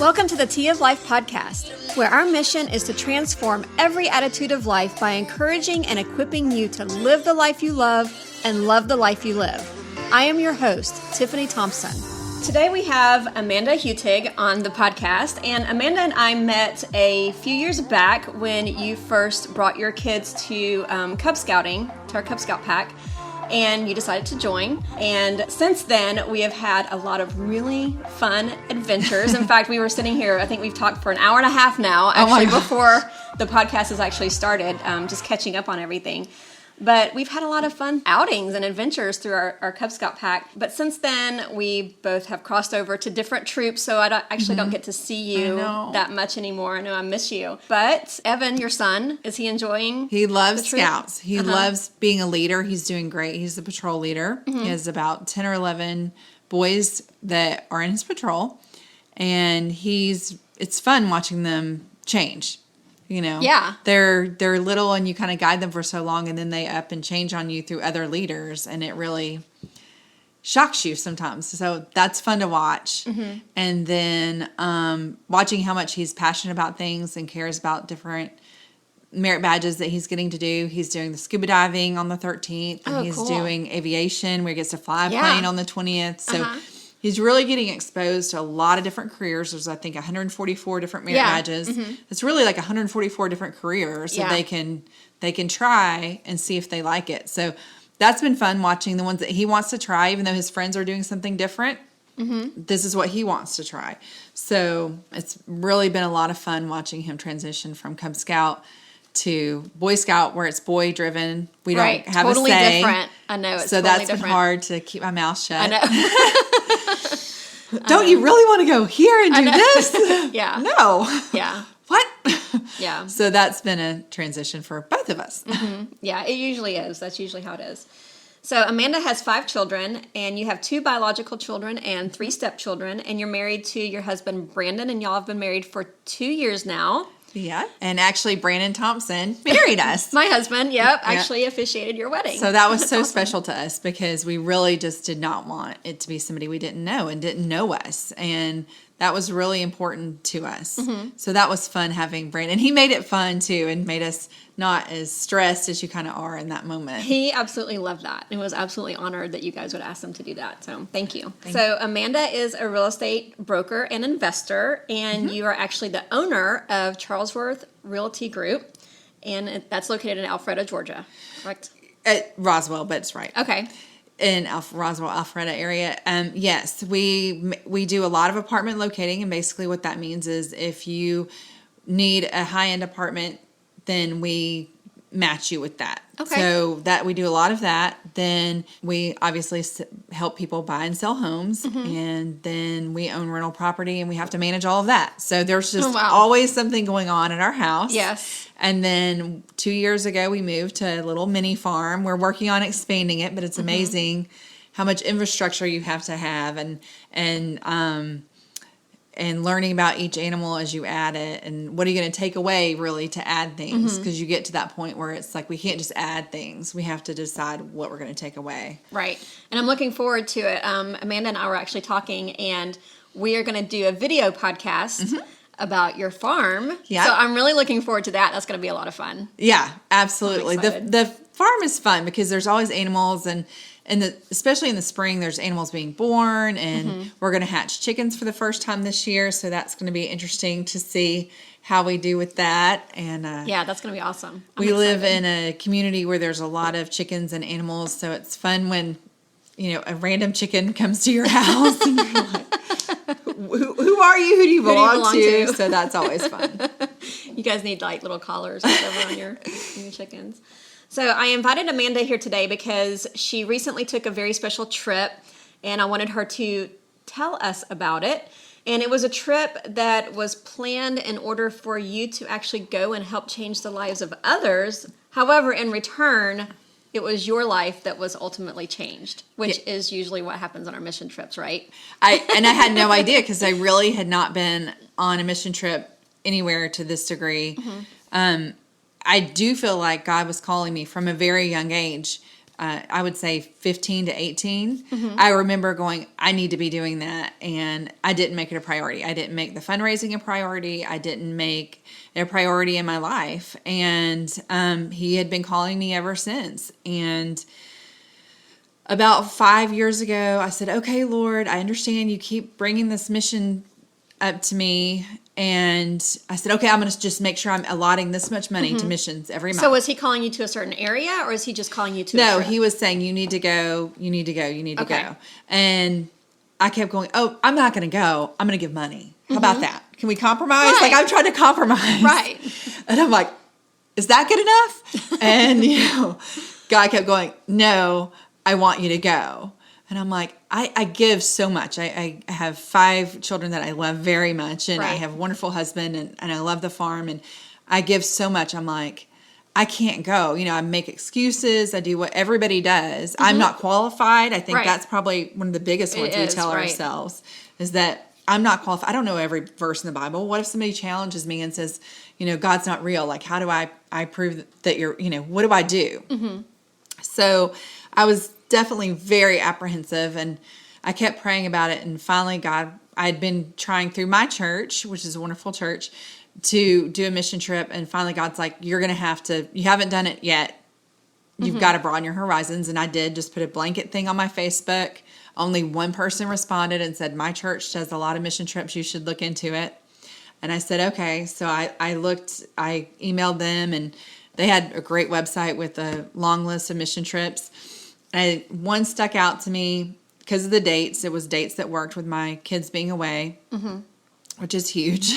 Welcome to the Tea of Life podcast, where our mission is to transform every attitude of life by encouraging and equipping you to live the life you love and love the life you live. I am your host, Tiffany Thompson. Today we have Amanda Heutig on the podcast, and Amanda and I met a few years back when you first brought your kids to Cub Scouting, to our Cub Scout pack, and you decided to join. And since then, we have had a lot of really fun adventures. In fact, we were sitting here, I think we've talked for an hour and a half now, actually, before the podcast has actually started, just catching up on everything. But we've had a lot of fun outings and adventures through our Cub Scout pack. But since then, we both have crossed over to different troops, so I don't get to see you that much anymore. I know I miss you. But Evan, your son, is he enjoying? He loves Scouts. He loves being a leader. He's doing great. He's the patrol leader. He has about 10 or 11 boys that are in his patrol. And it's fun watching them change. You know, they're little and you kind of guide them for so long, and then they up and change on you through other leaders, and it really shocks you sometimes. So that's fun to watch. And then watching how much he's passionate about things and cares about different merit badges that he's getting to do. He's doing the scuba diving on the 13th, and he's doing aviation where he gets to fly a plane on the 20th. So he's really getting exposed to a lot of different careers. There's, I think, 144 different merit badges. It's really like 144 different careers that they can try and see if they like it. So that's been fun watching the ones that he wants to try, even though his friends are doing something different. This is what he wants to try. So it's really been a lot of fun watching him transition from Cub Scout to Boy Scout, where it's boy driven. We don't have totally a say. Different. I know it's so totally that's been different. hard to keep my mouth shut. I know. Don't you really want to go here and do this? Yeah. No. Yeah. What? Yeah. So that's been a transition for both of us. Yeah, it usually is. That's usually how it is. So Amanda has 5 children, and you have 2 biological children and 3 stepchildren, and you're married to your husband, Brandon, and y'all have been married for 2 years now. Yeah. And actually, Brandon Thompson married us. My husband, actually officiated your wedding. So that was so special to us because we really just did not want it to be somebody we didn't know and didn't know us. And that was really important to us. So that was fun having Brandon. He made it fun, too, and made us not as stressed as you kind of are in that moment. He absolutely loved that and was absolutely honored that you guys would ask him to do that. So thank you. So Amanda is a real estate broker and investor, and you are actually the owner of Charlesworth Realty Group, and that's located in Alpharetta, Georgia, correct? At Roswell, but it's right. Okay. In Roswell, Alpharetta area. Yes, we do a lot of apartment locating, and basically what that means is if you need a high-end apartment, then we match you with that. Okay. So that we do a lot of that. Then we obviously help people buy and sell homes, and then we own rental property, and we have to manage all of that. So there's just always something going on at our house. Yes. And then 2 years ago, we moved to a little mini farm. We're working on expanding it, but it's amazing how much infrastructure you have to have, and learning about each animal as you add it, and what are you going to take away really to add things, because you get to that point where it's like we can't just add things, we have to decide what we're going to take away. Right. And I'm looking forward to it. Amanda and I were actually talking, and we are going to do a video podcast about your farm. Yeah. So I'm really looking forward to that. That's going to be a lot of fun. Yeah, absolutely. The farm is fun because there's always animals, and especially in the spring, there's animals being born, and we're going to hatch chickens for the first time this year. So that's going to be interesting to see how we do with that. And that's going to be awesome. We live in a community where there's a lot of chickens and animals, so it's fun when a random chicken comes to your house and you're like, who are you? Who do you belong to? So that's always fun. You guys need like little collars or whatever on your chickens. So I invited Amanda here today because she recently took a very special trip, and I wanted her to tell us about it. And it was a trip that was planned in order for you to actually go and help change the lives of others. However, in return, it was your life that was ultimately changed, which is usually what happens on our mission trips, right? I had no idea because I really had not been on a mission trip anywhere to this degree. I do feel like God was calling me from a very young age I would say 15 to 18, I remember going, I need to be doing that. And I didn't make it a priority. I didn't make the fundraising a priority. I didn't make it a priority in my life. And he had been calling me ever since. And about 5 years ago, I said, okay, Lord, I understand you keep bringing this mission up to me. And I said, okay, I'm going to just make sure I'm allotting this much money to missions every month. So was he calling you to a certain area, or is he just calling you to a No, trip? he was saying, you need to go, you need to go, you need to go. And I kept going, oh, I'm not going to go. I'm going to give money. How about that? Can we compromise? Right. Like, I'm trying to compromise. Right. And I'm like, is that good enough? And, God kept going, no, I want you to go. And I'm like, I give so much. I have 5 children that I love very much. And I have a wonderful husband, and I love the farm. And I give so much. I'm like, I can't go. I make excuses. I do what everybody does. I'm not qualified. I think that's probably one of the biggest ones we tell ourselves, is that I'm not qualified. I don't know every verse in the Bible. What if somebody challenges me and says, God's not real? Like, how do I prove that you're, what do I do? So I was definitely very apprehensive, and I kept praying about it. And finally, I had been trying through my church, which is a wonderful church, to do a mission trip. And finally, God's like, you're going to have to, you haven't done it yet. You've got to broaden your horizons. And I did just put a blanket thing on my Facebook. Only one person responded and said, my church does a lot of mission trips. You should look into it. And I said, okay. So I emailed them, and they had a great website with a long list of mission trips. And one stuck out to me because of the dates. It was dates that worked with my kids being away, which is huge.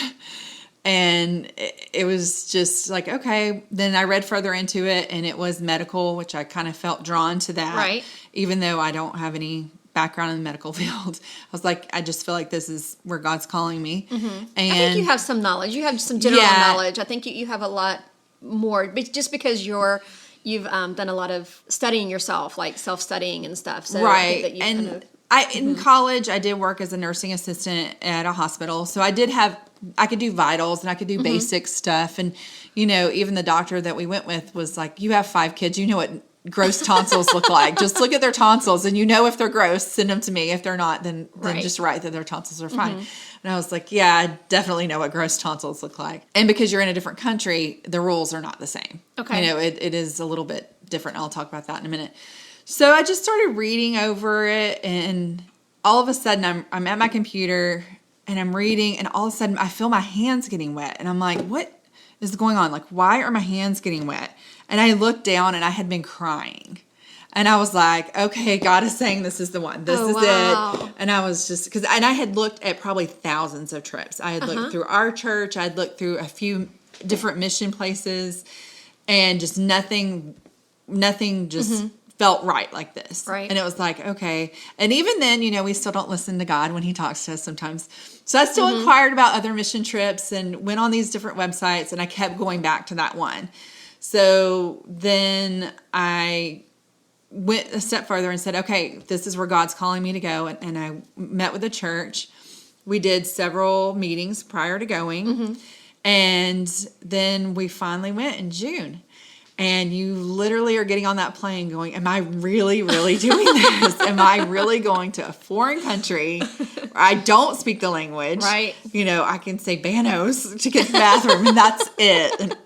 And it was just like, okay. Then I read further into it, and it was medical, which I kind of felt drawn to that. Right. Even though I don't have any background in the medical field. I was like, I just feel like this is where God's calling me. And I think you have some knowledge. You have some general knowledge. I think you have a lot more, just because you've done a lot of studying yourself, like self-studying and stuff. So I think that you and in college, I did work as a nursing assistant at a hospital. So I could do vitals, and I could do basic stuff. And, even the doctor that we went with was like, you have 5 kids. You know what gross tonsils look like. Just look at their tonsils, and if they're gross, send them to me. If they're not, then just write that their tonsils are fine. And I was like, yeah, I definitely know what gross tonsils look like. And because you're in a different country, the rules are not the same. Okay. It is a little bit different. I'll talk about that in a minute. So I just started reading over it, and all of a sudden I'm at my computer and I'm reading, and all of a sudden I feel my hands getting wet. And I'm like, what is going on? Like, why are my hands getting wet? And I looked down, and I had been crying. And I was like, okay, God is saying this is the one. This is it. And I was just, and I had looked at probably thousands of trips. I had looked through our church. I had looked through a few different mission places, and just nothing just felt right like this. Right. And it was like, okay. And even then, we still don't listen to God when he talks to us sometimes. So I still inquired about other mission trips and went on these different websites, and I kept going back to that one. So then I went a step further and said, okay, this is where God's calling me to go. And I met with the church. We did several meetings prior to going. And then we finally went in June. And you literally are getting on that plane going, am I really, really doing this? Am I really going to a foreign country where I don't speak the language? Right. I can say Banos to get to the bathroom, and that's it. And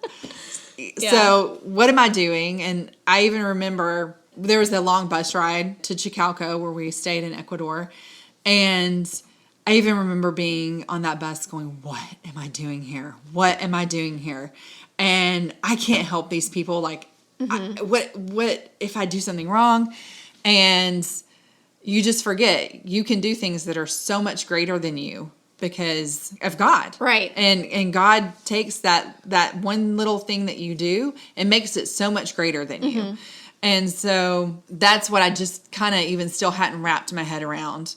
so what am I doing? And I even remember there was a long bus ride to Chicalco where we stayed in Ecuador. And I even remember being on that bus going, what am I doing here? What am I doing here? And I can't help these people. Like, what if I do something wrong? And you just forget you can do things that are so much greater than you because of God. Right. And God takes that one little thing that you do and makes it so much greater than you. And so that's what I just kind of even still hadn't wrapped my head around,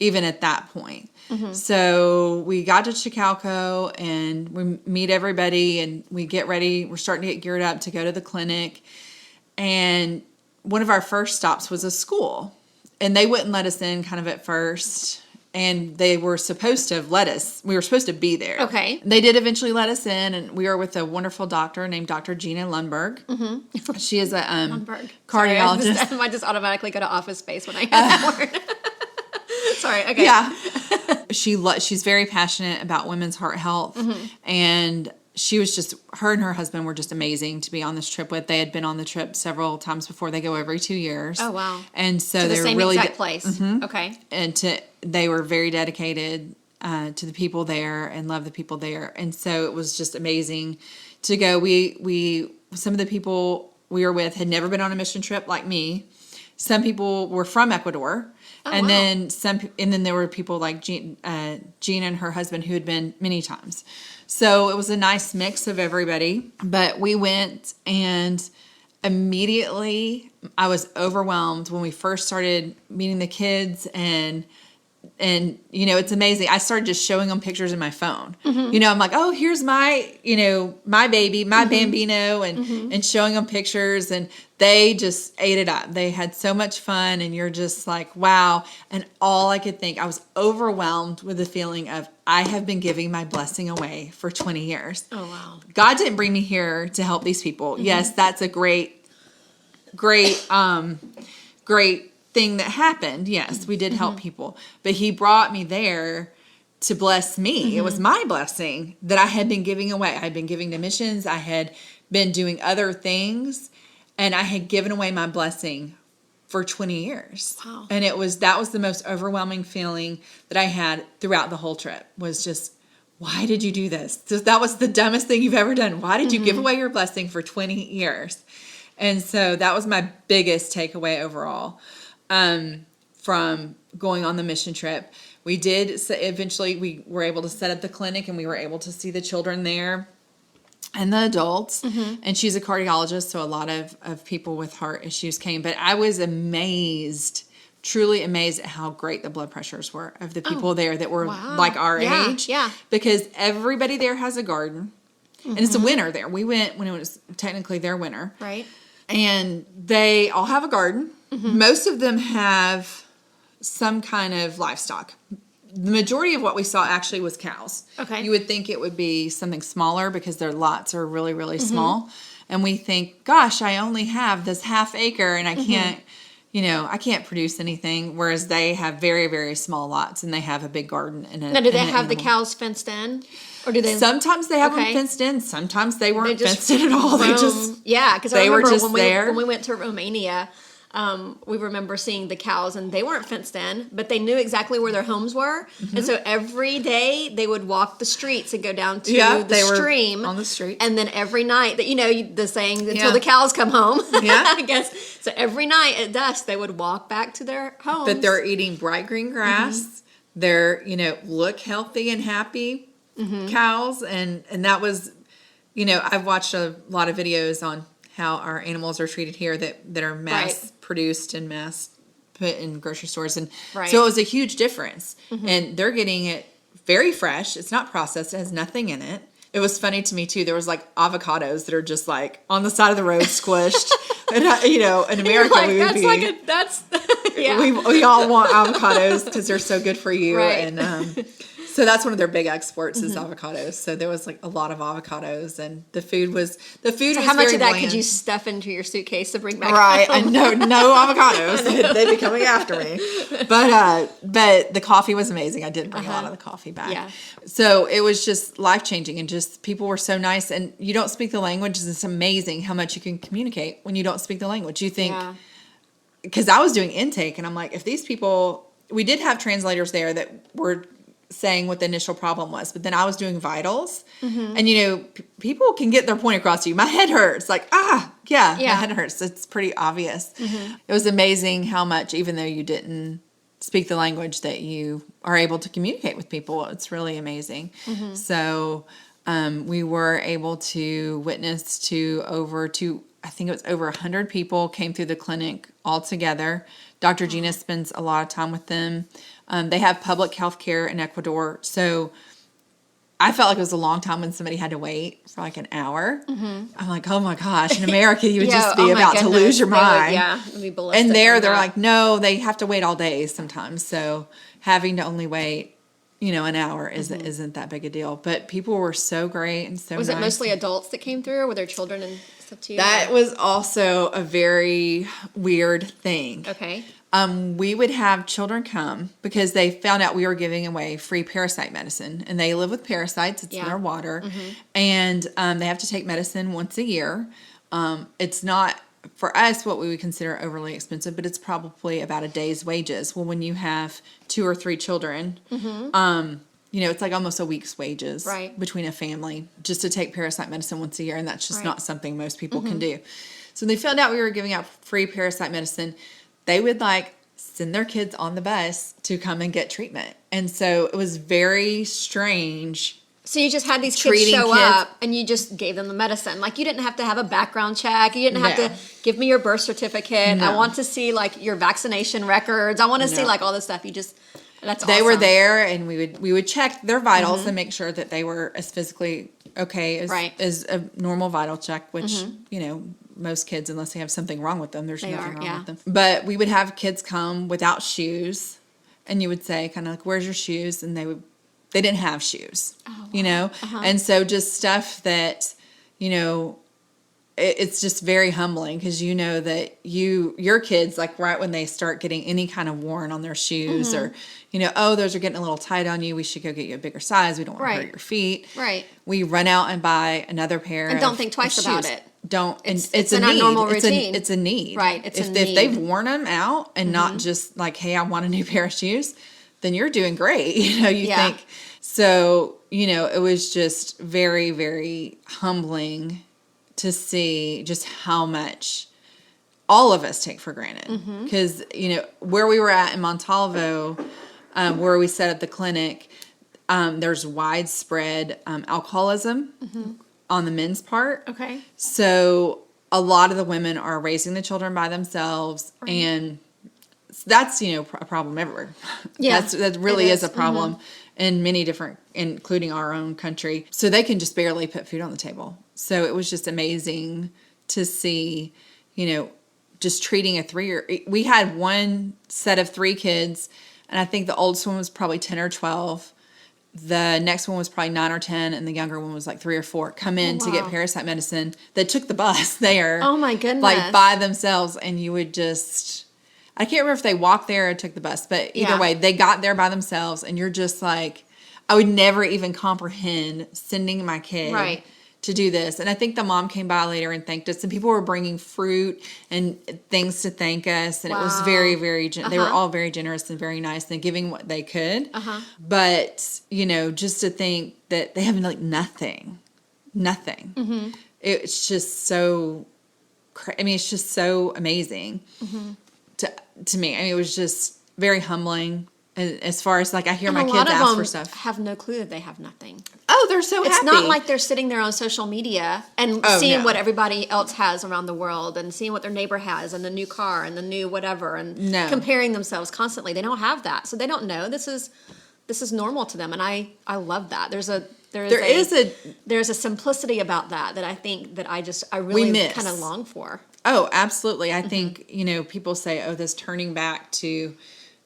even at that point. So we got to Chicalco, and we meet everybody, and we get ready. We're starting to get geared up to go to the clinic. And one of our first stops was a school, and they wouldn't let us in kind of at first. and they were supposed to have let us. We were supposed to be there. Okay. They did eventually let us in, and we were with a wonderful doctor named Dr. Gina Lundberg. She is a cardiologist. Sorry, I just automatically go to Office Space when I hear that word. Sorry. Okay. Yeah. She's very passionate about women's heart health, and she was just, her and her husband were just amazing to be on this trip with. They had been on the trip several times before. They go every 2 years. Oh, wow. And so to the they were same really exact place. Okay. And they were very dedicated to the people there and loved the people there. And so it was just amazing to go. Some of the people we were with had never been on a mission trip like me. Some people were from Ecuador. Oh, and wow. then there were people like Gina and her husband who had been many times. So it was a nice mix of everybody. But we went, and immediately I was overwhelmed when we first started meeting the kids, and it's amazing. I started just showing them pictures in my phone. I'm like, oh, here's my my baby, my bambino, and showing them pictures, and they just ate it up. They had so much fun, and you're just like, wow. And all I could think, I was overwhelmed with the feeling of, I have been giving my blessing away for 20 years. Oh, wow. God didn't bring me here to help these people. Yes, that's a great thing that happened. Yes, we did help people, but he brought me there to bless me. It was my blessing that I had been giving away. I had been giving to missions. I had been doing other things, and I had given away my blessing for 20 years. Wow. And that was the most overwhelming feeling that I had throughout the whole trip, was just, why did you do this? That was the dumbest thing you've ever done. Why did you give away your blessing for 20 years? And so that was my biggest takeaway overall. From going on the mission trip. Eventually we were able to set up the clinic, and we were able to see the children there and the adults. And she's a cardiologist, so a lot of people with heart issues came. But I was truly amazed at how great the blood pressures were of the people there that were like our age. Yeah. Because everybody there has a garden. And it's a winter there. We went when it was technically their winter. Right. And they all have a garden. Most of them have some kind of livestock. The majority of what we saw actually was cows. Okay. You would think it would be something smaller because their lots are really, really small. And we think, gosh, I only have this half acre, and I can't, I can't produce anything. Whereas they have very, very small lots, and they have a big garden. Now, do they have the cows fenced in? Or do they? Sometimes they have them fenced in. Sometimes they weren't fenced in at all. They just, because I remember were just there. When we went to Romania, we remember seeing the cows, and they weren't fenced in, but they knew exactly where their homes were. And so every day they would walk the streets and go down to the stream. On the street. And then every night, the saying, until the cows come home, I guess. So every night at dusk, they would walk back to their homes. But they're eating bright green grass. They're, look healthy and happy cows. And that was, I've watched a lot of videos on how our animals are treated here that are mass produced and mass put in grocery stores. And so it was a huge difference. And they're getting it very fresh. It's not processed. It has nothing in it. It was funny to me too. There was like avocados that are just like on the side of the road squished. And in America like, we would be, we all want avocados because they're so good for you. Right. And so that's one of their big exports is avocados. So there was like a lot of avocados, and the food was so how much of that could you stuff into your suitcase to bring back home? And no avocados. They'd be coming after me. But the coffee was amazing. I did bring a lot of the coffee back. Yeah. So it was just life-changing, and just people were so nice, and you don't speak the language. It's amazing how much you can communicate when you don't speak the language. You think, because I was doing intake, and I'm like, if these people, we did have translators there that were saying what the initial problem was, but then I was doing vitals, and people can get their point across to you. My head hurts, like my head hurts. It's pretty obvious. It was amazing how much, even though you didn't speak the language, that you are able to communicate with people. It's really amazing. So we were able to witness to I think it was over 100 people came through the clinic all together. Dr. Gina spends a lot of time with them. They have public health care in Ecuador. So I felt like it was a long time when somebody had to wait for like an hour. I'm like, oh my gosh, in America, you would just be about to lose your mind. It would be ballistic. And they're like, no, they have to wait all day sometimes. So having to only wait, an hour isn't that big a deal. But people were so great and so Was nice. it mostly adults that came through, or were there children and stuff too? That was also a very weird thing. Okay. We would have children come because they found out we were giving away free parasite medicine, and they live with parasites. It's in their water, and they have to take medicine once a year. It's not, for us, what we would consider overly expensive, but it's probably about a day's wages. Well, when you have 2 or 3 children, it's like almost a week's wages between a family just to take parasite medicine once a year, and that's just not something most people can do. So they found out we were giving out free parasite medicine. They would send their kids on the bus to come and get treatment. And so it was very strange. So you just had these kids show up and you just gave them the medicine. Like, you didn't have to have a background check. You didn't have to give me your birth certificate. I want to see your vaccination records. I want to see all this stuff. That's awesome. They were there, and we would check their vitals and make sure that they were as physically okay as a normal vital check, which, most kids, unless they have something wrong with them, there's nothing wrong with them. But we would have kids come without shoes, and you would say kind of like, where's your shoes? And they didn't have shoes, And so just stuff that, it's just very humbling, because that your kids, right when they start getting any kind of worn on their shoes or, those are getting a little tight on you, we should go get you a bigger size. We don't want to hurt your feet. Right. We run out and buy another pair and don't think twice about it. It's a need. Normal routine. It's a need. Right. If they've worn them out and not just like, hey, I want a new pair of shoes, then you're doing great. You think. So, it was just very, very humbling to see just how much all of us take for granted. Because, where we were at in Montalvo, where we set up the clinic, there's widespread alcoholism on the men's part. Okay. So a lot of the women are raising the children by themselves, and that's, a problem everywhere. Yeah. That really is a problem in many different, including our own country. So they can just barely put food on the table. So it was just amazing to see, just treating a 3-year. We had one set of 3 kids, and I think the oldest one was probably 10 or 12. The next one was probably 9 or 10, and the younger one was 3 or 4. Come in to get parasite medicine. They took the bus there. Oh my goodness! By themselves, and you would just. I can't remember if they walked there or took the bus, but either way, they got there by themselves, and you're just I would never even comprehend sending my kid to do this. And I think the mom came by later and thanked us, and people were bringing fruit and things to thank us, and it was very, very, they were all very generous and very nice and giving what they could. But, just to think that they have nothing. It's just so, it's just so amazing to me. It was just very humbling. As far as I hear my kids ask for stuff. Have no clue that they have nothing. Oh, they're so happy. It's not like they're sitting there on social media and seeing what everybody else has around the world and seeing what their neighbor has and the new car and the new whatever and comparing themselves constantly. They don't have that. So they don't know. This is normal to them, and I love that. There's a simplicity about that I think that I really kind of long for. Oh, absolutely. I think, people say, this turning back to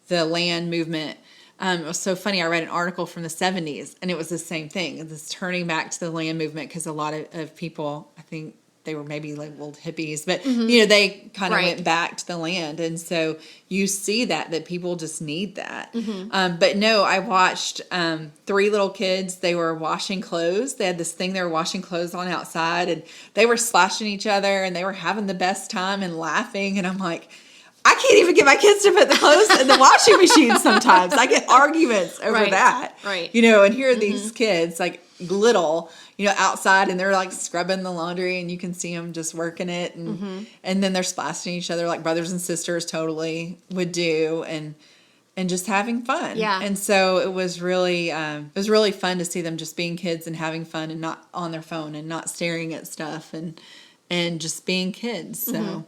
the land movement. It was so funny. I read an article from the 70s, and it was the same thing. This turning back to the land movement, because a lot of people, I think they were maybe labeled hippies, but they kind of went back to the land. And so you see that people just need that. But no, I watched 3 little kids. They were washing clothes. They had this thing they were washing clothes on outside, and they were splashing each other, and they were having the best time and laughing. And I'm like, I can't even get my kids to put the clothes in the washing machine sometimes. I get arguments over that. Right. And here are these kids, little, outside, and they're scrubbing the laundry, and you can see them just working it. And then they're splashing each other like brothers and sisters totally would do. And just having fun. Yeah. And so it was really fun to see them just being kids and having fun and not on their phone and not staring at stuff and just being kids. So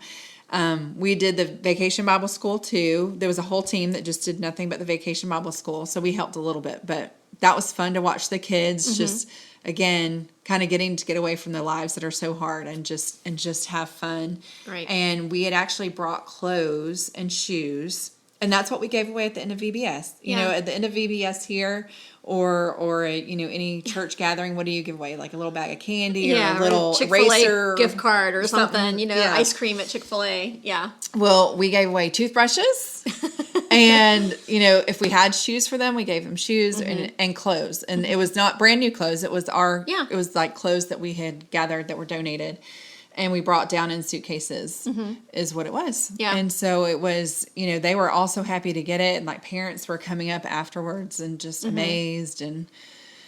we did the Vacation Bible School too. There was a whole team that just did nothing but the Vacation Bible School. So we helped a little bit, but that was fun to watch the kids just, again, kind of getting to get away from their lives that are so hard and just have fun. Right. And we had actually brought clothes and shoes. And that's what we gave away at the end of VBS. You know, at the end of VBS here, or you know, any church gathering, what do you give away? Like a little bag of candy, or a little Chick-fil-A eraser gift card or something. You know, ice cream at Chick-fil-A. Yeah. Well, we gave away toothbrushes, and you know, if we had shoes for them, we gave them shoes and clothes. And it was not brand new clothes; it was it was like clothes that we had gathered that were donated. And we brought down in suitcases is what it was. Yeah. And so it was, you know, they were also happy to get it. And like parents were coming up afterwards and just amazed. And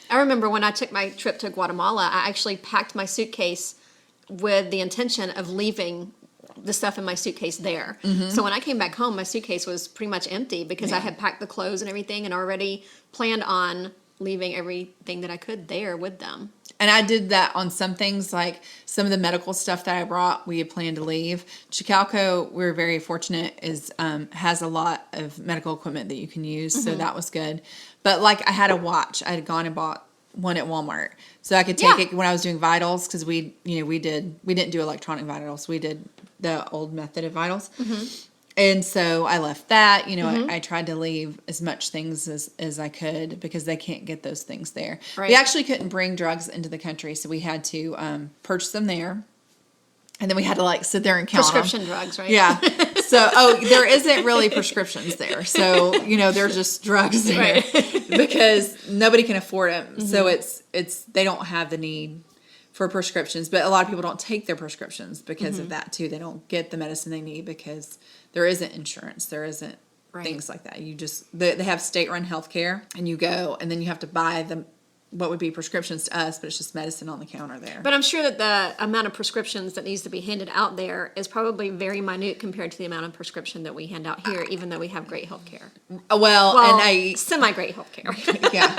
I remember when I took my trip to Guatemala, I actually packed my suitcase with the intention of leaving the stuff in my suitcase there. So when I came back home, my suitcase was pretty much empty because I had packed the clothes and everything and already planned on leaving everything that I could there with them. And I did that on some things, like some of the medical stuff that I brought, we had planned to leave. Chicalco, we're very fortunate, has a lot of medical equipment that you can use, so that was good. But like I had a watch. I had gone and bought one at Walmart, so I could take it when I was doing vitals, because we didn't do electronic vitals. We did the old method of vitals. And so I left that, you know, I tried to leave as much things as I could because they can't get those things there. Right. We actually couldn't bring drugs into the country, so we had to purchase them there. And then we had to like sit there and count prescription drugs, right? Yeah. So, there isn't really prescriptions there. So, you know, they're just drugs there because nobody can afford them. So they don't have the need for prescriptions, but a lot of people don't take their prescriptions because of that too. They don't get the medicine they need because there isn't insurance. There isn't things like that. You just, they have state-run healthcare, and you go, and then you have to buy what would be prescriptions to us, but it's just medicine on the counter there. But I'm sure that the amount of prescriptions that needs to be handed out there is probably very minute compared to the amount of prescription that we hand out here, even though we have great health care. Well, and semi-great health care. Yeah.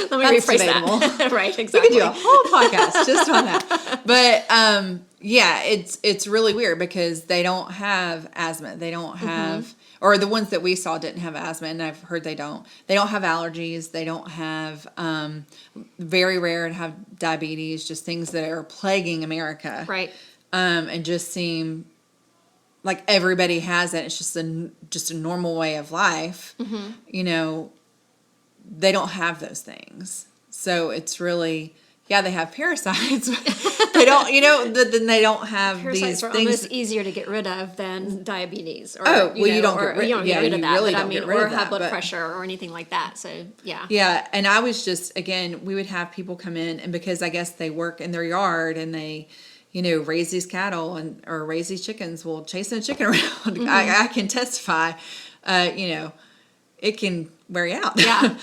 Let me rephrase that. Right, exactly. We could do a whole podcast just on that. But, yeah, it's really weird because they don't have asthma. They don't have... Or the ones that we saw didn't have asthma, and I've heard they don't. They don't have allergies. They don't have, very rare to have diabetes, just things that are plaguing America. Right. And just seem like everybody has it. It's just a normal way of life. You know, they don't have those things. So it's really... Yeah, they have parasites. They don't, you know, then they don't have parasites these are things. almost easier to get rid of than diabetes. Or, you don't get rid of that. Really don't get rid of that, high blood pressure or anything like that. So, yeah. Yeah, and I was just, again, we would have people come in, and because I guess they work in their yard and they, you know, raise these cattle or raise these chickens, well, chasing a chicken around, I can testify, you know, it can wear you out. Yeah.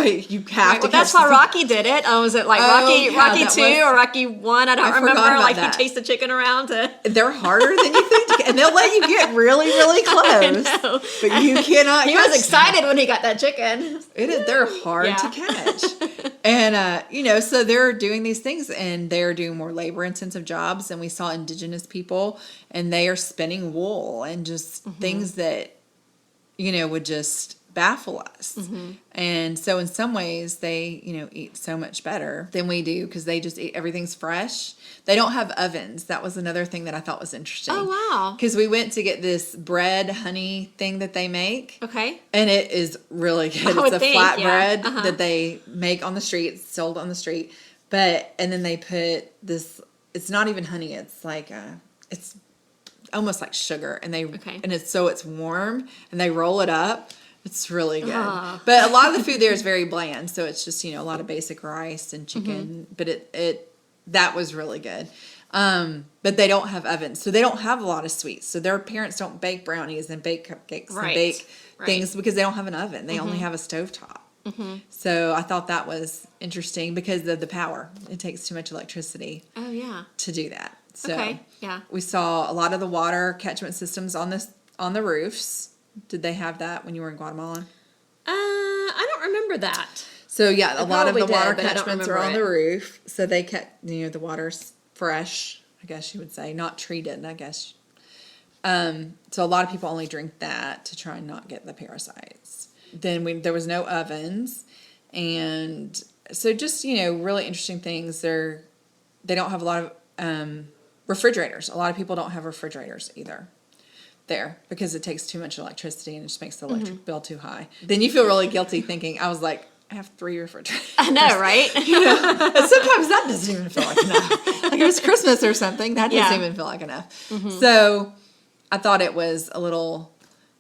You have to. Well, that's why Rocky did it. Was it like Rocky 2 or Rocky 1? I don't remember. Like he chased the chicken around. They're harder than you think, and they'll let you get really, really close. But you cannot. He was excited when he got that chicken. They're hard to catch. And, you know, so they're doing these things, and they're doing more labor-intensive jobs. And we saw indigenous people, and they are spinning wool and just things that, you know, would just baffle us. And so in some ways they, you know, eat so much better than we do because they just eat, everything's fresh. They don't have ovens. That was another thing that I thought was interesting. Oh, wow. Because we went to get this bread honey thing that they make. Okay. And it is really good. It's a flat bread that they make on the street, it's sold on the street. And then they put this, it's not even honey, it's like it's almost like sugar, and it's warm, and they roll it up. It's really good. But a lot of the food there is very bland, so it's just, you know, a lot of basic rice and chicken, but that was really good. But they don't have ovens, so they don't have a lot of sweets. So their parents don't bake brownies and bake cupcakes and bake things because they don't have an oven. They only have a stovetop. So I thought that was interesting because of the power. It takes too much electricity to do that. So we saw a lot of the water catchment systems on the roofs. Did they have that when you were in Guatemala? I don't remember that. So yeah, a lot of the water catchments are on the roof. So they kept, you know, the water's fresh, I guess you would say, not treated, I guess. So a lot of people only drink that to try and not get the parasites. Then there was no ovens, And so just, really interesting things. They don't have a lot of refrigerators. A lot of people don't have refrigerators either there because it takes too much electricity and it just makes the electric bill too high. Then you feel really guilty thinking, I was like, I have 3 refrigerators. I know, right? And sometimes that doesn't even feel like enough. Like it was Christmas or something, that doesn't even feel like enough. So I thought it was a little,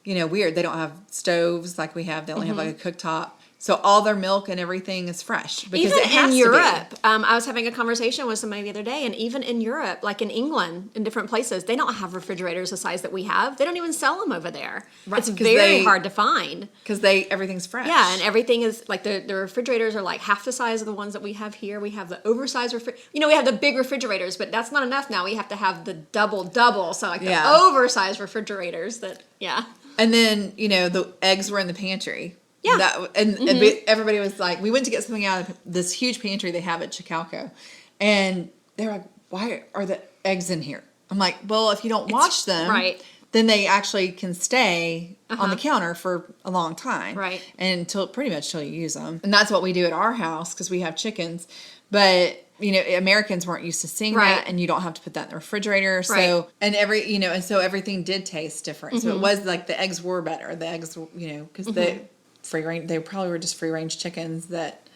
weird. They don't have stoves like we have. They only have like a cooktop. So all their milk and everything is fresh because even it has in to Europe, be. I was having a conversation with somebody the other day, and even in Europe, like in England, in different places, they don't have refrigerators the size that we have. They don't even sell them over there. Right, it's very hard to find because everything's fresh. Yeah, and everything is like the refrigerators are like half the size of the ones that we have here. We have the oversized we have the big refrigerators, but that's not enough now. We have to have the double, so like the oversized refrigerators And then the eggs were in the pantry. Yeah. Everybody was like, we went to get something out of this huge pantry they have at Chicalco. And they were like, why are the eggs in here? I'm like, well, if you don't wash them, then they actually can stay on the counter for a long time. Right. And pretty much till you use them. And that's what we do at our house because we have chickens. But, Americans weren't used to seeing that, and you don't have to put that in the refrigerator. So, and so everything did taste different. So it was like the eggs were better. The eggs, because free range. They probably were just free range chickens that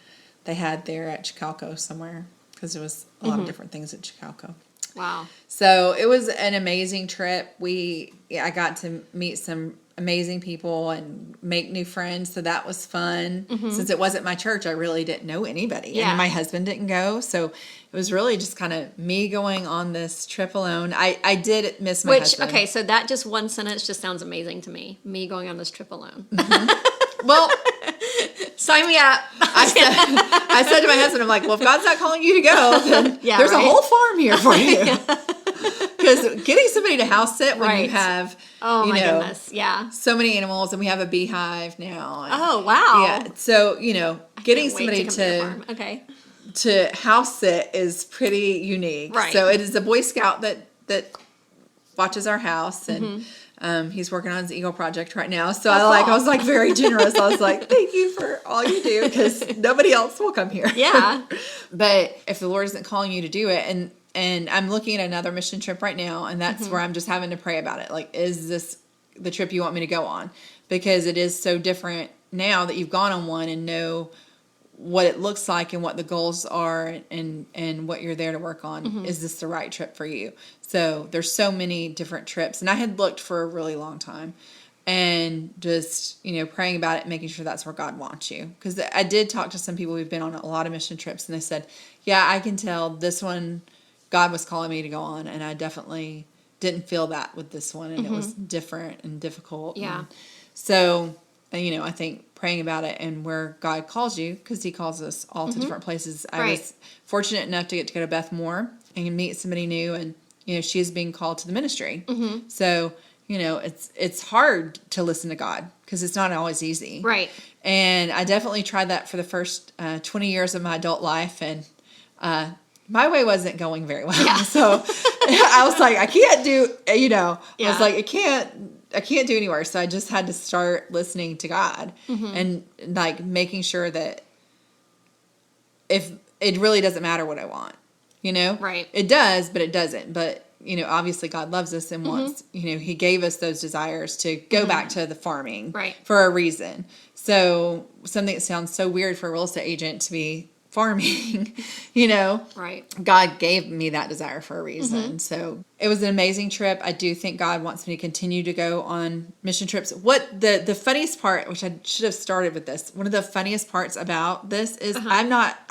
they had there at Chicalco somewhere because there was a lot of different things at Chicalco. Wow. So it was an amazing trip. I got to meet some amazing people and make new friends. So that was fun. Since it wasn't my church, I really didn't know anybody. Yeah. And my husband didn't go. So it was really just kind of me going on this trip alone. I did miss my husband. Okay, so that just one sentence just sounds amazing to me. Me going on this trip alone. Well, sign me up. I said to my husband, I'm like, well, if God's not calling you to go, then there's a whole farm here for you. Because getting somebody to house sit when you have, goodness, so many animals, and we have a beehive now. And, oh, wow. Yeah, so, getting somebody to house sit is pretty unique. Right. So it is a Boy Scout that watches our house, and he's working on his Eagle project right now. So I was like very generous. I was like, thank you for all you do because nobody else will come here. Yeah. But if the Lord isn't calling you to do it, and I'm looking at another mission trip right now, and that's where I'm just having to pray about it. Like, is this the trip you want me to go on? Because it is so different now that you've gone on one and know what it looks like and what the goals are and what you're there to work on. Is this the right trip for you? So there's so many different trips, and I had looked for a really long time, and just praying about it, making sure that's where God wants you. Because I did talk to some people who've been on a lot of mission trips, and they said, yeah, I can tell this one God was calling me to go on, and I definitely didn't feel that with this one, and it was different and difficult. Yeah. And so I think praying about it and where God calls you, because he calls us all to different places. I was fortunate enough to get to go to Beth Moore and meet somebody new, and she is being called to the ministry. So it's hard to listen to God because it's not always easy. Right. And I definitely tried that for the first 20 years of my adult life, and my way wasn't going very well. Yeah. So I was like, I can't do, I was like, I can't do any worse. So I just had to start listening to God and like making sure that if it really doesn't matter what I want, right. It does, but it doesn't. But, obviously God loves us and wants, he gave us those desires to go back to the farming for a reason. So something that sounds so weird for a real estate agent to be farming, right. God gave me that desire for a reason. So it was an amazing trip. I do think God wants me to continue to go on mission trips. What the funniest part, which I should have started with this, one of the funniest parts about this is I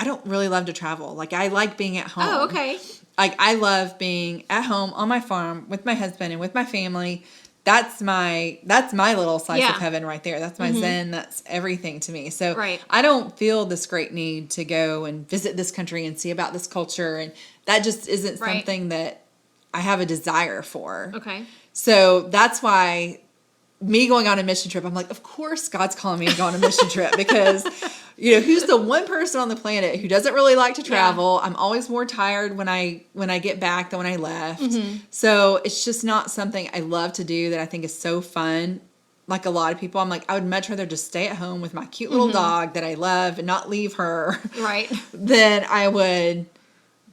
don't really love to travel. Like, I like being at home. Oh, okay. Like, I love being at home on my farm with my husband and with my family. That's my little slice of heaven right there. That's my zen. That's everything to me. So I don't feel this great need to go and visit this country and see about this culture. And that just isn't something that I have a desire for. Okay. So that's why me going on a mission trip, I'm like, of course God's calling me to go on a mission trip because, who's the one person on the planet who doesn't really like to travel? Yeah. I'm always more tired when I get back than when I left. So it's just not something I love to do that I think is so fun like a lot of people, I'm like, I would much rather just stay at home with my cute little dog that I love and not leave her. Right. Than I would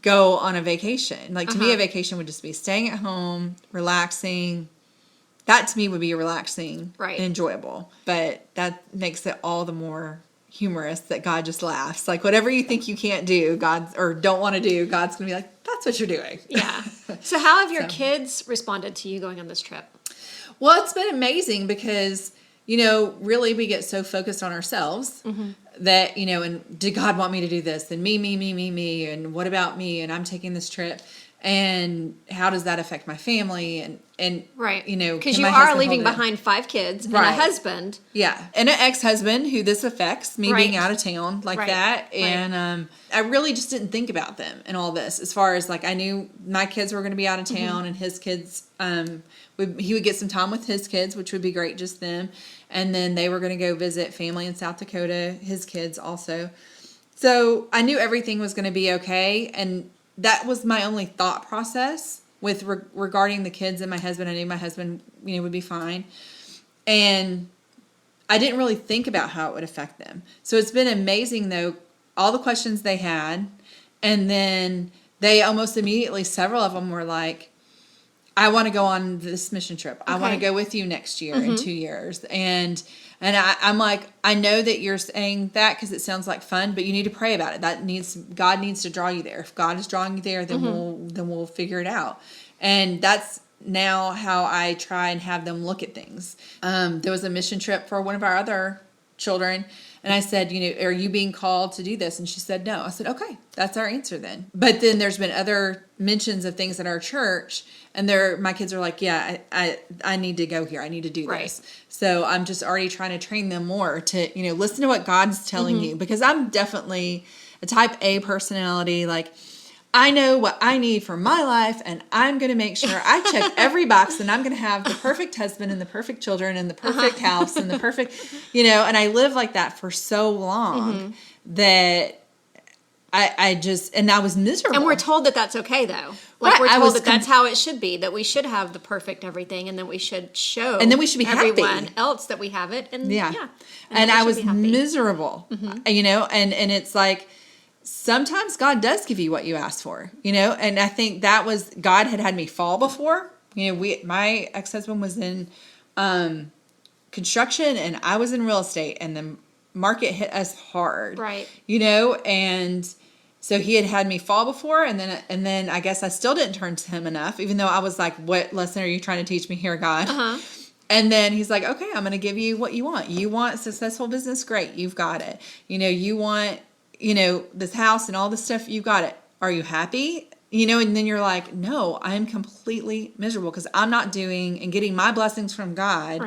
go on a vacation. Like to me, a vacation would just be staying at home, relaxing. That to me would be relaxing and enjoyable. But that makes it all the more humorous that God just laughs. Like whatever you think you can't do, or don't want to do, God's going to be like, that's what you're doing. Yeah. So how have your kids responded to you going on this trip? Well, it's been amazing because, really we get so focused on ourselves that, and did God want me to do this? And me, and what about me? And I'm taking this trip. And how does that affect my family? And right. Because you are leaving behind 5 kids and a husband. Yeah. And an ex-husband who this affects, me being out of town like that. And I really just didn't think about them and all this as far as like I knew my kids were going to be out of town and his kids, he would get some time with his kids, which would be great, just them. And then they were going to go visit family in South Dakota, his kids also. So I knew everything was going to be okay. And that was my only thought process with regarding the kids and my husband. I knew my husband, would be fine. And I didn't really think about how it would affect them. So it's been amazing, though, all the questions they had. And then they almost immediately, several of them were like, I want to go on this mission trip. I want to go with you next year in 2 years. And I'm like, I know that you're saying that because it sounds like fun, but you need to pray about it. God needs to draw you there. If God is drawing you there, then we'll figure it out. And that's now how I try and have them look at things. There was a mission trip for one of our other children. And I said, are you being called to do this? And she said, no. I said, okay, that's our answer then. But then there's been other mentions of things at our church. And my kids are like, yeah, I need to go here. I need to do this. So I'm just already trying to train them more to, listen to what God's telling you. Because I'm definitely a type A personality. Like, I know what I need for my life, and I'm going to make sure I check every box, and I'm going to have the perfect husband and the perfect children and the perfect house and the perfect, and I lived like that for so long that I was miserable. And we're told that that's okay, though. Like, we're told that that's how it should be, that we should have the perfect everything, and then we should show and then we should be everyone happy. else that we have it. And and I was miserable, and it's like, sometimes God does give you what you ask for, and I think that was, God had me fall before. My ex-husband was in construction and I was in real estate, and the market hit us hard. Right. And so he had me fall before, and then I guess I still didn't turn to him enough, even though I was like, what lesson are you trying to teach me here, God? And then he's like, okay, I'm going to give you what you want. You want successful business? Great. You've got it. You want this house and all this stuff, you got it. Are you happy? And then you're like, no, I am completely miserable because I'm not doing and getting my blessings from God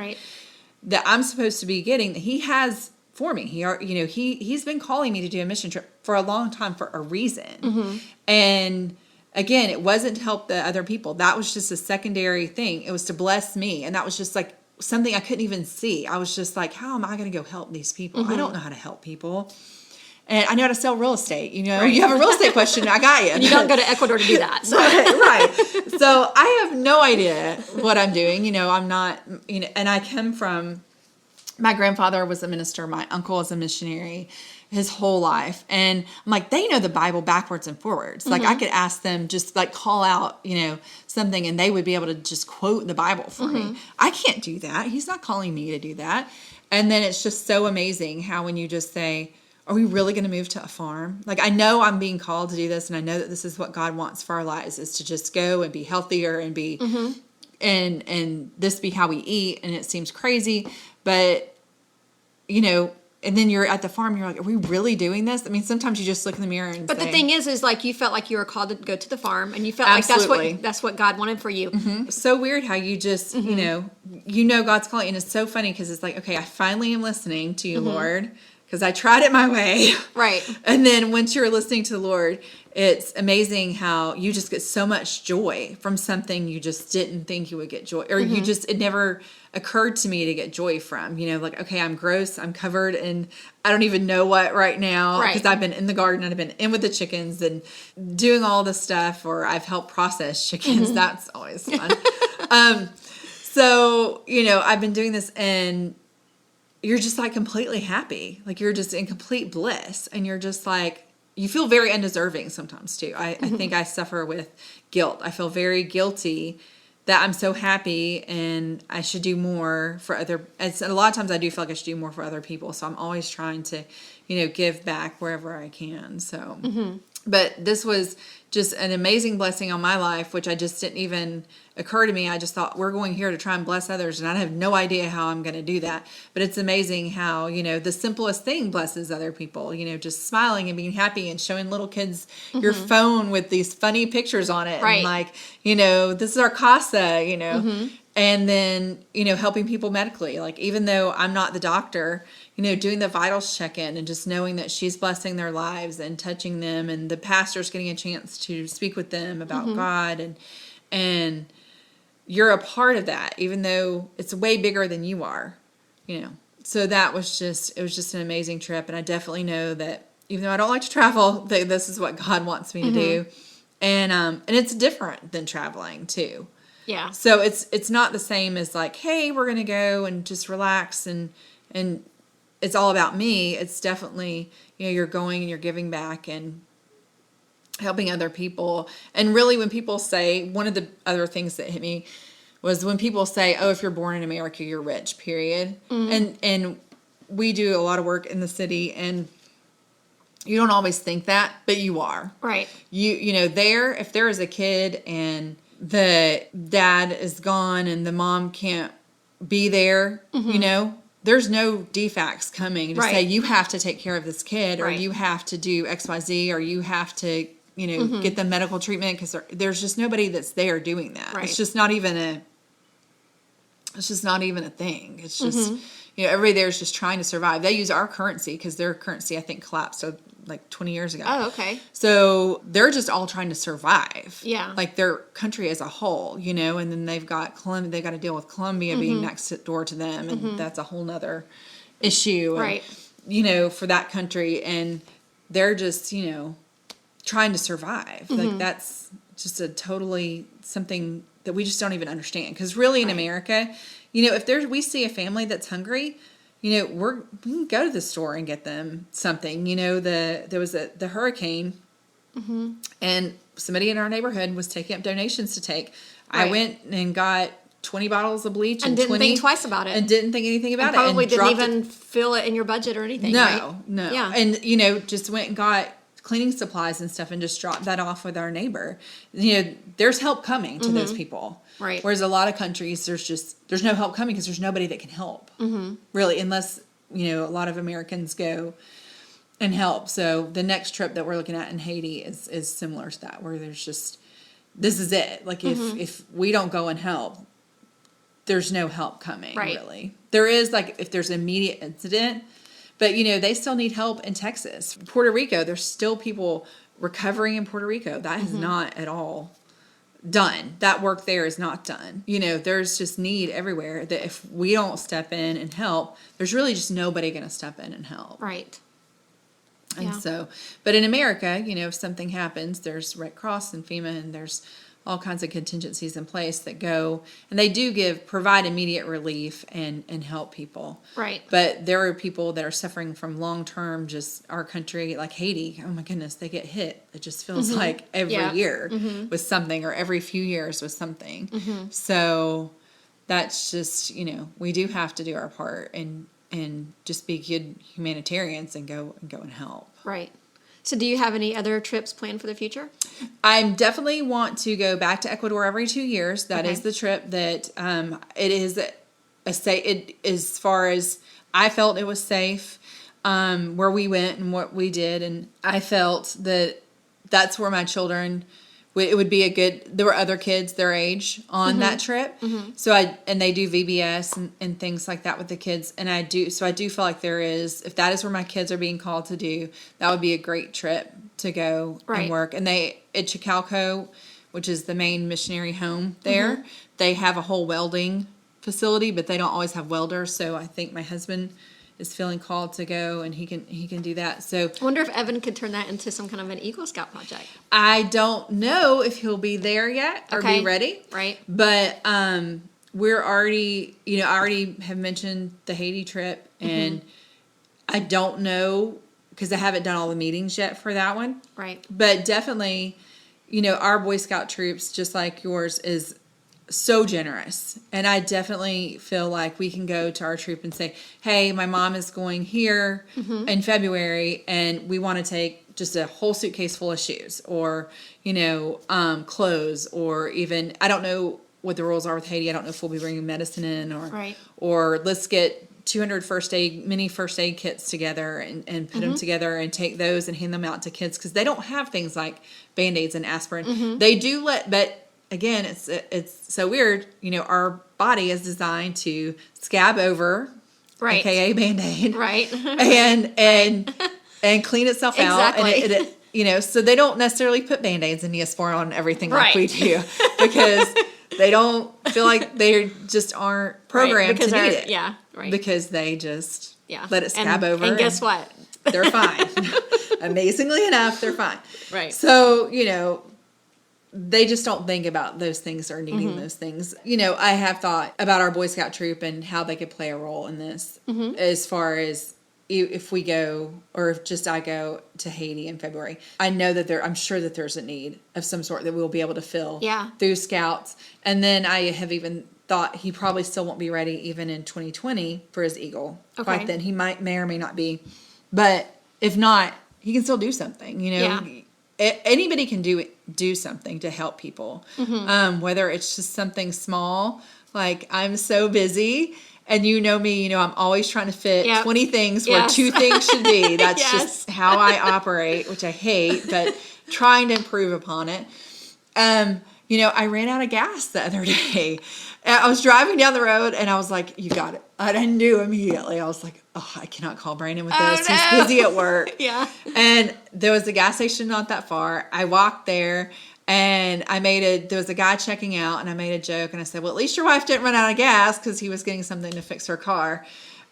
that I'm supposed to be getting, that he has for me. He's been calling me to do a mission trip for a long time for a reason. And again, it wasn't to help the other people. That was just a secondary thing. It was to bless me. And that was just like something I couldn't even see. I was just like, how am I going to go help these people? I don't know how to help people. And I know how to sell real estate. You have a real estate question, I got you. And you don't go to Ecuador to do that. So. Right. So I have no idea what I'm doing. I'm not, and I come from, my grandfather was a minister. My uncle is a missionary his whole life. And I'm like, they know the Bible backwards and forwards. Like I could ask them, just like call out, something, and they would be able to just quote the Bible for me. I can't do that. He's not calling me to do that. And then it's just so amazing how when you just say, are we really going to move to a farm? Like, I know I'm being called to do this, and I know that this is what God wants for our lives, is to just go and be healthier and be, and this be how we eat. And it seems crazy, but and then you're at the farm, and you're like, are we really doing this? I mean, sometimes you just look in the mirror and But say, the thing is like, you felt like you were called to go to the farm, and you felt like that's what God wanted for you. So weird how you just, God's calling. And it's so funny because it's like, okay, I finally am listening to you, Lord. Because I tried it my way. Right. And then once you're listening to the Lord, it's amazing how you just get so much joy from something you just didn't think you would get joy. Or it never occurred to me to get joy from. Like, okay, I'm gross, I'm covered, and I don't even know what right now. Because I've been in the garden, and I've been in with the chickens and doing all this stuff. Or I've helped process chickens. That's always fun. So, I've been doing this, and you're just like completely happy. Like you're just in complete bliss, and you're just like, you feel very undeserving sometimes too. I think I suffer with guilt. I feel very guilty that I'm so happy and I should do more for a lot of times I do feel like I should do more for other people. So I'm always trying to, give back wherever I can. So, but this was just an amazing blessing on my life, which I just didn't even occur to me. I just thought we're going here to try and bless others, and I have no idea how I'm going to do that. But it's amazing how, the simplest thing blesses other people, just smiling and being happy and showing little kids your phone with these funny pictures on it. Right. And like, this is our casa, and then, helping people medically. Like, even though I'm not the doctor, doing the vitals check-in and just knowing that she's blessing their lives and touching them, and the pastor's getting a chance to speak with them about God, and you're a part of that, even though it's way bigger than you are, So it was just an amazing trip. And I definitely know that even though I don't like to travel, that this is what God wants me to do. And it's different than traveling too. Yeah. So it's not the same as like, hey, we're going to go and just relax and it's all about me. It's definitely, you're going and you're giving back and helping other people. And really, when people say, one of the other things that hit me was when people say, oh, if you're born in America, you're rich, period. And we do a lot of work in the city, and you don't always think that, but you are. Right. If there is a kid and the dad is gone and the mom can't be there, there's no defects coming to say you have to take care of this kid, or you have to do XYZ, or you have to, get them medical treatment, because there's just nobody that's there doing that. Right. It's just not even a thing. It's just, everybody there is just trying to survive. They use our currency because their currency, I think, collapsed like 20 years ago. Oh, okay. So they're just all trying to survive. Yeah. Like their country as a whole, and then they've got Colombia, they got to deal with Colombia being next door to them. And that's a whole nother issue. Right. And, for that country. And they're just, trying to survive. Like that's just a totally something that we just don't even understand. Because really in America, if we see a family that's hungry, we can go to the store and get them something. There was the hurricane, and somebody in our neighborhood was taking up donations to take. Right. I went and got 20 bottles of bleach and didn't think twice about it. And didn't think anything about it. Probably didn't even feel it in your budget or anything. No. Yeah. And, just went and got cleaning supplies and stuff and just dropped that off with our neighbor. There's help coming to those people. Right. Whereas a lot of countries, there's no help coming because there's nobody that can help. Really, unless, a lot of Americans go and help. So the next trip that we're looking at in Haiti is similar to that, where there's just, this is it. Like if we don't go and help, there's no help coming, really. There is, like, if there's an immediate incident, but, they still need help in Texas. Puerto Rico, there's still people recovering in Puerto Rico. That is not at all done. That work there is not done. There's just need everywhere that if we don't step in and help, there's really just nobody going to step in and help. Right. And so, but in America, if something happens, there's Red Cross and FEMA, and there's all kinds of contingencies in place that go, and they do provide immediate relief and help people. Right. But there are people that are suffering from long-term, just our country, like Haiti. Oh my goodness, they get hit. It just feels like every year with something, or every few years with something. So that's just, we do have to do our part and just be good humanitarians and go and help. Right. So do you have any other trips planned for the future? I definitely want to go back to Ecuador every 2 years. That is the trip that it is as far as I felt it was safe, where we went and what we did. And I felt that that's where my children, it would be there were other kids their age on that trip. So they do VBS and things like that with the kids. And I do feel like if that is where my kids are being called to do, that would be a great trip to go and work. And at Chicalco, which is the main missionary home there, they have a whole welding facility, but they don't always have welders. So I think my husband is feeling called to go, and he can do that. So I wonder if Evan could turn that into some kind of an Eagle Scout project. I don't know if he'll be there yet or be ready. Right. But we're already, I already have mentioned the Haiti trip, and I don't know because I haven't done all the meetings yet for that one. Right. But definitely, our Boy Scout troops, just like yours, is so generous. And I definitely feel like we can go to our troop and say, hey, my mom is going here in February, and we want to take just a whole suitcase full of shoes or, clothes, or even, I don't know what the rules are with Haiti. I don't know if we'll be bringing medicine in or let's get 200 mini first aid kits together and put them together and take those and hand them out to kids, because they don't have things like Band-Aids and aspirin. They do but again, it's so weird. Our body is designed to scab over, aka Band-Aid, right, and clean itself out, and so they don't necessarily put Band-Aids and Neosporin on everything like we do, because they don't feel like they just aren't programmed to need it. Yeah, right. Because they just let it scab over. And guess what? They're fine. Amazingly enough, they're fine. Right. So, they just don't think about those things or needing those things. I have thought about our Boy Scout troop and how they could play a role in this, as far as if we go, or if just I go to Haiti in February. I know that I'm sure that there's a need of some sort that we'll be able to fill through Scouts. And then I have even thought he probably still won't be ready even in 2020 for his Eagle. Okay. By then he may or may not be. But if not, he can still do something, Anybody can do something to help people. Whether it's just something small, like I'm so busy, and me, I'm always trying to fit 20 things where 2 things should be. That's just how I operate, which I hate, but trying to improve upon it. I ran out of gas the other day. I was driving down the road, and I was like, you got it. And I knew immediately. I was like, oh, I cannot call Brandon with this. No. He's busy at work. And there was a gas station not that far. I walked there, and there was a guy checking out, and I made a joke, and I said, well, at least your wife didn't run out of gas, because he was getting something to fix her car.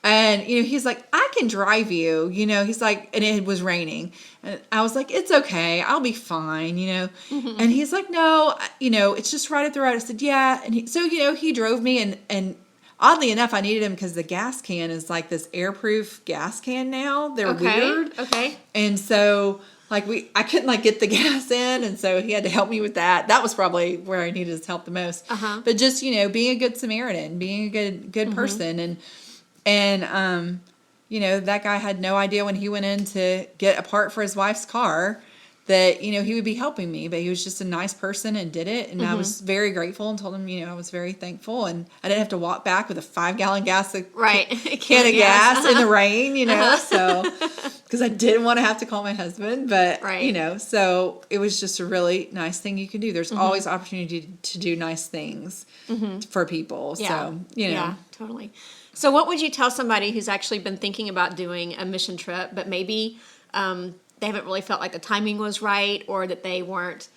And, he's like, I can drive you, he's like, and it was raining. And I was like, it's okay. I'll be fine, And he's like, no, it's just right at the road. I said, yeah. And he drove me, and oddly enough, I needed him because the gas can is like this airproof gas can now. They're weird. Okay. And so I couldn't get the gas in. And so he had to help me with that. That was probably where I needed his help the most. But just, being a good Samaritan, being a good person. And that guy had no idea when he went in to get a part for his wife's car that, he would be helping me, but he was just a nice person and did it. And I was very grateful and told him, I was very thankful, and I didn't have to walk back with a 5-gallon can of gas in the rain, so, cause I didn't want to have to call my husband, but so it was just a really nice thing you can do. There's always opportunity to do nice things for people. So, Yeah, totally. So what would you tell somebody who's actually been thinking about doing a mission trip, but maybe they haven't really felt like the timing was right, or that they weren't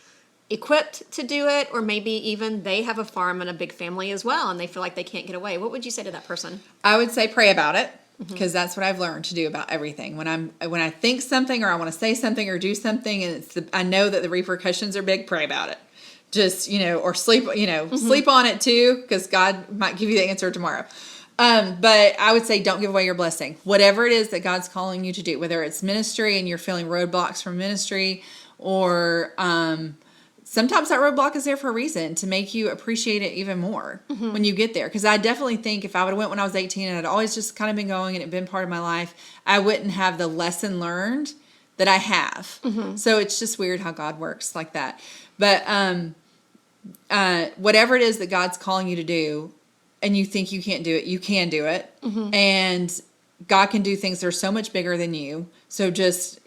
equipped to do it, or maybe even they have a farm and a big family as well, and they feel like they can't get away? What would you say to that person? I would say pray about it, because that's what I've learned to do about everything. When I think something, or I want to say something or do something, and I know that the repercussions are big, pray about it. Just, or sleep, sleep on it too, because God might give you the answer tomorrow. But I would say don't give away your blessing. Whatever it is that God's calling you to do, whether it's ministry and you're feeling roadblocks from ministry, or sometimes that roadblock is there for a reason, to make you appreciate it even more when you get there. Because I definitely think if I would have went when I was 18 and I'd always just kind of been going and it had been part of my life, I wouldn't have the lesson learned that I have. So it's just weird how God works like that. But whatever it is that God's calling you to do, and you think you can't do it, you can do it. And God can do things that are so much bigger than you. So just,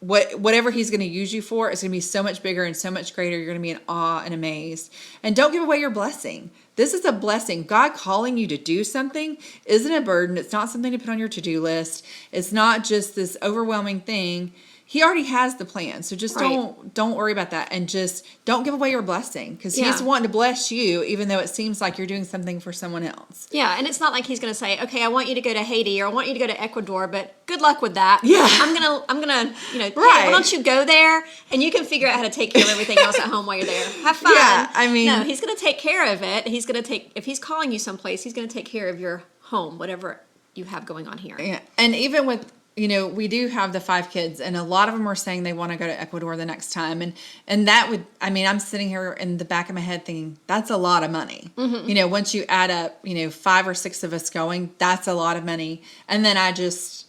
whatever he's going to use you for is going to be so much bigger and so much greater. You're going to be in awe and amazed. And don't give away your blessing. This is a blessing. God calling you to do something isn't a burden. It's not something to put on your to-do list. It's not just this overwhelming thing. He already has the plan. So just don't worry about that. And just don't give away your blessing, because he's wanting to bless you, even though it seems like you're doing something for someone else. Yeah. And it's not like he's going to say, okay, I want you to go to Haiti, or I want you to go to Ecuador, but good luck with that. Yeah. I'm going to, hey, why don't you go there and you can figure out how to take care of everything else at home while you're there. Have fun. Yeah. I mean, no, he's going to take care of it. He's going to if he's calling you someplace, he's going to take care of your home, whatever you have going on here. Yeah. And even with, we do have the 5 kids, and a lot of them are saying they want to go to Ecuador the next time. And that would, I'm sitting here in the back of my head thinking, that's a lot of money. Mm-hmm. Once you add up, 5 or 6 of us going, that's a lot of money. And then I just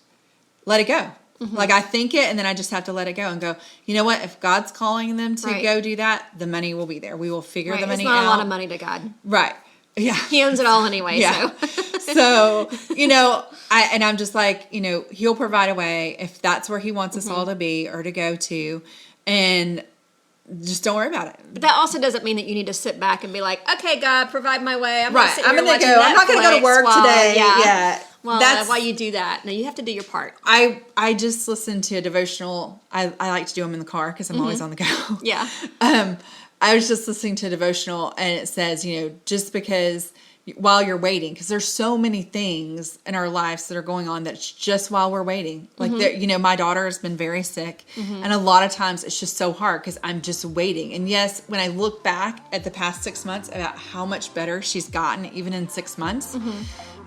let it go. Mm-hmm. Like, I think it, and then I just have to let it go and go, you know what? If God's calling them to go do that, the money will be there. We will figure the money out. It's not a lot of money to God. Right. Yeah. He owns it all anyway. Yeah. So, I'm just like, he'll provide a way if that's where he wants us all to be or to go to, and just don't worry about it. But that also doesn't mean that you need to sit back and be like, okay, God, provide my way. I'm going to go to work today. Yeah. Well, that's why you do that. No, you have to do your part. I just listened to a devotional. I like to do them in the car because I'm always on the go. Yeah. I was just listening to a devotional, and it says, just because while you're waiting, because there's so many things in our lives that are going on that's just while we're waiting. Like, my daughter has been very sick, and a lot of times it's just so hard because I'm just waiting. And yes, when I look back at the past 6 months about how much better she's gotten, even in 6 months,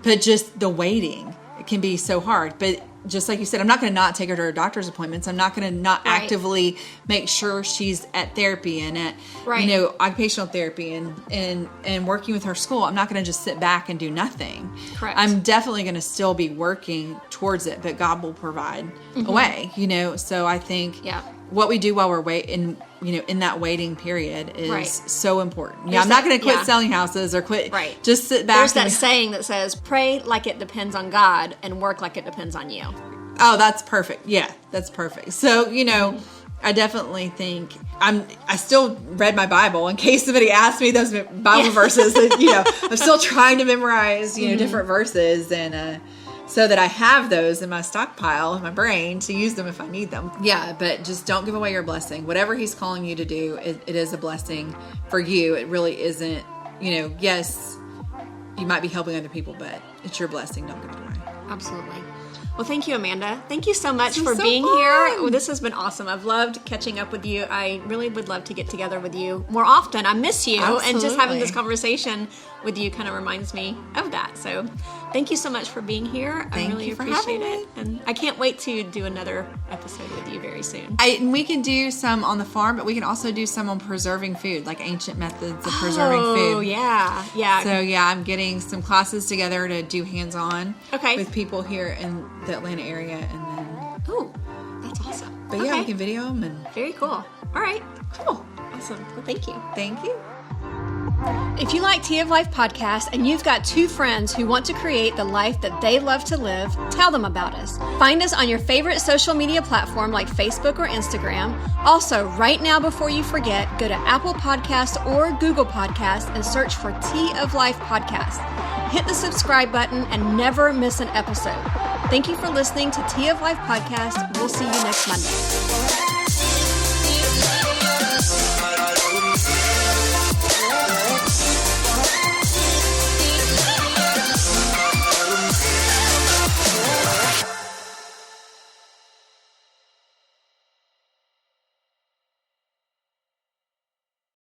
but just the waiting, it can be so hard. But just like you said, I'm not going to not take her to her doctor's appointments. I'm not going to not actively make sure she's at therapy and at, occupational therapy and working with her school. I'm not going to just sit back and do nothing. Correct. I'm definitely going to still be working towards it, but God will provide a way, So I think what we do while we're waiting, in that waiting period is so important. I'm not going to quit selling houses or quit. Right. Just sit back. There's that saying that says, pray like it depends on God and work like it depends on you. Oh, that's perfect. Yeah, that's perfect. So, I definitely think I still read my Bible in case somebody asked me those Bible verses. I'm still trying to memorize, different verses, and so that I have those in my stockpile in my brain to use them if I need them. Yeah, but just don't give away your blessing. Whatever he's calling you to do, it is a blessing for you. It really isn't, yes, you might be helping other people, but it's your blessing. Don't give it away. Absolutely. Well, thank you, Amanda. Thank you so much for being here. Well, this has been awesome. I've loved catching up with you. I really would love to get together with you more often. I miss you. Absolutely. And just having this conversation with you kind of reminds me of that. So thank you so much for being here. I really appreciate it. And I can't wait to do another episode with you very soon. And we can do some on the farm, but we can also do some on preserving food, like ancient methods of preserving food. Oh, yeah. Yeah. So, I'm getting some classes together to do hands-on with people here in the Atlanta area. And then... Oh, that's awesome. But we can video them. And very cool. All right. Cool. Awesome. Well, thank you. Thank you. If you like Tea of Life podcast and you've got 2 friends who want to create the life that they love to live, tell them about us. Find us on your favorite social media platform like Facebook or Instagram. Also, right now before you forget, go to Apple Podcasts or Google Podcasts and search for Tea of Life podcast. Hit the subscribe button and never miss an episode. Thank you for listening to Tea of Life podcast. We'll see you next Monday.